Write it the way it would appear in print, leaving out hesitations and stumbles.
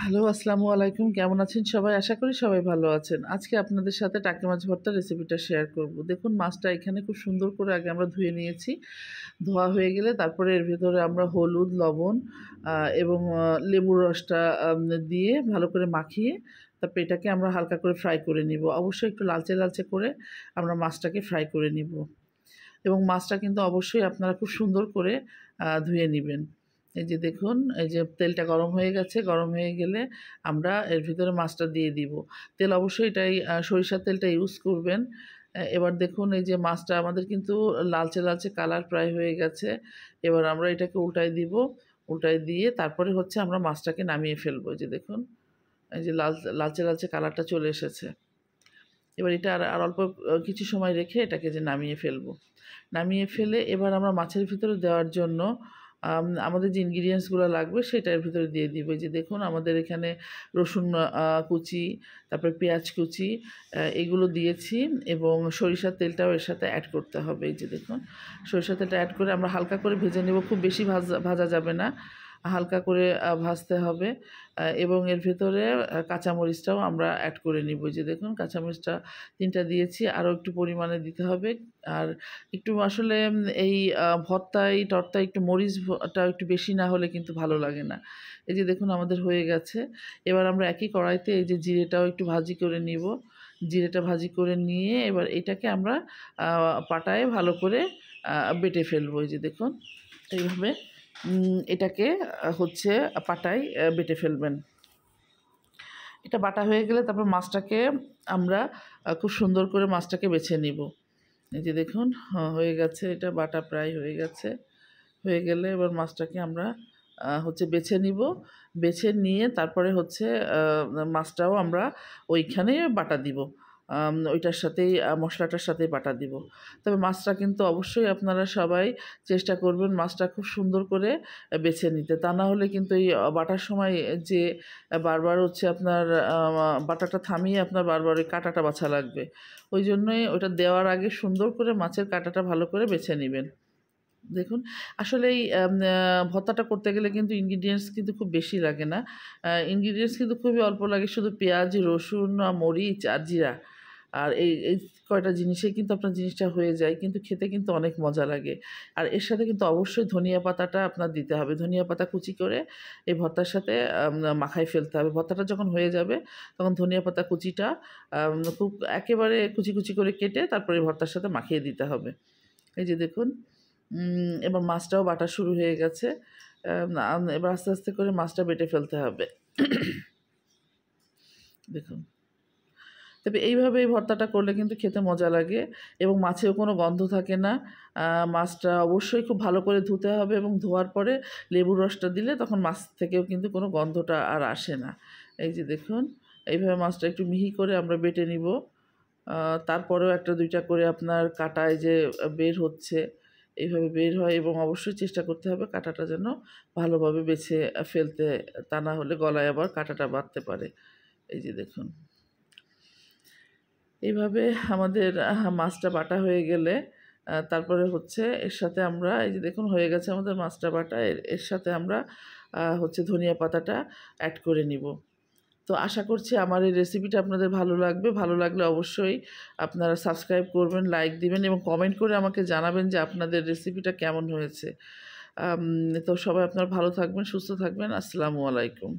Hello, আসসালামু আলাইকুম। কেমন আছেন সবাই? আশা করি সবাই ভালো আছেন। আজকে আপনাদের সাথে টাকি মাছ ভর্তার রেসিপিটা শেয়ার করব। দেখুন মাছটা এখানে খুব সুন্দর করে আগে আমরা ধুয়ে নিয়েছি। ধোয়া হয়ে গেলে তারপরে এর ভেতরে আমরা হলুদ, লবণ এবং লেবুর রসটা দিয়ে ভালো করে মাখিয়ে তারপর এটাকে আমরা হালকা করে ফ্রাই করে নিব। অবশ্যই একটু লালচে, লালচে করে আমরা মাছটাকে ফ্রাই করে নিব। এবং মাছটা কিন্তু অবশ্যই আপনারা খুব সুন্দর করে ধুয়ে নিবেন। এই যে দেখুন, এই যে তেলটা গরম হয়ে গেছে। গরম হয়ে গেলে আমরা এর ভিতরে মাছটা দিয়ে দিব। তেল অবশ্যই এটাই সরিষার তেলটা ইউজ করবেন। এবার দেখুন এই যে মাছটা আমাদের কিন্তু লালচে, লালচে কালার প্রায় হয়ে গেছে। এবার আমরা এটাকে উল্টায় দিব। উল্টায় দিয়ে তারপরে হচ্ছে আমরা মাছটাকে নামিয়ে ফেলবো। এই যে দেখুন, এই যে লালচে, লালচে কালারটা চলে এসেছে। এবার এটা আর অল্প কিছু সময় রেখে এটাকে যে নামিয়ে ফেলবো। নামিয়ে ফেলে এবার আমরা মাছের ভিতরে দেওয়ার জন্য আমাদের যে ইনগ্রিডিয়েন্টসগুলো লাগবে সেটা এর ভিতরে দিয়ে দিব। এই যে দেখুন আমাদের এখানে রসুন কুচি, তারপরে পেঁয়াজ কুচি এগুলো দিয়েছি এবং সরিষার তেলটাও এর সাথে অ্যাড করতে হবে। এই যে দেখুন সরিষার তেলটা অ্যাড করে আমরা হালকা করে ভেজে নেব। খুব বেশি ভাজা যাবে না, হালকা করে ভাজতে হবে। এবং এর ভেতরে কাঁচামরিচটাও আমরা অ্যাড করে নিব। যে দেখুন কাঁচামরিচটা ৩টা দিয়েছি, আরও একটু পরিমাণে দিতে হবে। আর একটু আসলে এই টর্তায় একটু মরিচটা একটু বেশি না হলে কিন্তু ভালো লাগে না। এই যে দেখুন আমাদের হয়ে গেছে। এবার আমরা একই কড়াইতে এই যে জিরেটাও একটু ভাজি করে নিব। জিরেটা ভাজি করে নিয়ে এবার এটাকে আমরা পাটায় ভালো করে বেটে ফেলবো। এই যে দেখুন এইভাবে এটাকে হচ্ছে পাটায় বেটে ফেলবেন। এটা বাটা হয়ে গেলে তারপর মাছটাকে আমরা খুব সুন্দর করে মাছটাকে বেছে নিব। এই যে দেখুন হয়ে গেছে, এটা বাটা প্রায় হয়ে গেছে। হয়ে গেলে এবার মাছটাকে আমরা হচ্ছে বেছে নিব। বেছে নিয়ে তারপরে হচ্ছে মাছটাও আমরা ওইখানে বাটা দিব। ওইটার সাথেই মশলাটার সাথেই বাটা দিব। তবে মাছটা কিন্তু অবশ্যই আপনারা সবাই চেষ্টা করবেন মাছটা খুব সুন্দর করে বেছে নিতে। তা না হলে কিন্তু এই বাটার সময় যে বারবার হচ্ছে আপনার বাটাটা থামিয়ে আপনার বারবার ওই কাঁটাটা বাছা লাগবে। ওই জন্যই ওটা দেওয়ার আগে সুন্দর করে মাছের কাঁটাটা ভালো করে বেছে নিবেন। দেখুন আসলে এই ভর্তাটা করতে গেলে কিন্তু ইনগ্রিডিয়েন্টস কিন্তু খুব বেশি লাগে না। ইনগ্রিডিয়েন্টস কিন্তু খুবই অল্প লাগে, শুধু পেঁয়াজ, রসুন, মরিচ আর জিরা। আর এই কয়টা জিনিসেই কিন্তু আপনার জিনিসটা হয়ে যায়, কিন্তু খেতে কিন্তু অনেক মজা লাগে। আর এর সাথে কিন্তু অবশ্যই ধনিয়া পাতাটা আপনার দিতে হবে। ধনিয়া পাতা কুচি করে এই ভর্তার সাথে মাখায় ফেলতে হবে। ভর্তাটা যখন হয়ে যাবে তখন ধনিয়া পাতা কুচিটা খুব একেবারে কুচি, কুচি করে কেটে তারপরে ভর্তার সাথে মাখিয়ে দিতে হবে। এই যে দেখুন এবার মাছটাও বাটা শুরু হয়ে গেছে। এবার আস্তে, আস্তে করে মাছটা বেটে ফেলতে হবে। দেখুন। তবে এইভাবে এই ভর্তাটা করলে কিন্তু খেতে মজা লাগে এবং মাছেও কোনো গন্ধ থাকে না। মাছটা অবশ্যই খুব ভালো করে ধুতে হবে এবং ধোয়ার পরে লেবুর রসটা দিলে তখন মাছ থেকেও কিন্তু কোনো গন্ধটা আর আসে না। এই যে দেখুন এইভাবে মাছটা একটু মিহি করে আমরা বেটে নিব। তারপরেও ১টা ২টা করে আপনার কাঁটায় যে বের হচ্ছে, এইভাবে বের হয় এবং অবশ্যই চেষ্টা করতে হবে কাঁটাটা যেন ভালোভাবে বেছে ফেলতে, তা না হলে গলায় আবার কাঁটাটা বাধতে পারে। এই যে দেখুন এইভাবে আমাদের মাছটা বাটা হয়ে গেলে তারপরে হচ্ছে এর সাথে আমরা এই যে দেখুন হয়ে গেছে আমাদের মাছটা বাটা। এর সাথে আমরা হচ্ছে ধনিয়া পাতাটা অ্যাড করে নিব। তো আশা করছি আমার এই রেসিপিটা আপনাদের ভালো লাগবে। ভালো লাগলে অবশ্যই আপনারা সাবস্ক্রাইব করবেন, লাইক দিবেন এবং কমেন্ট করে আমাকে জানাবেন যে আপনাদের রেসিপিটা কেমন হয়েছে। তো সবাই আপনারা ভালো থাকবেন, সুস্থ থাকবেন। আসসালামু আলাইকুম।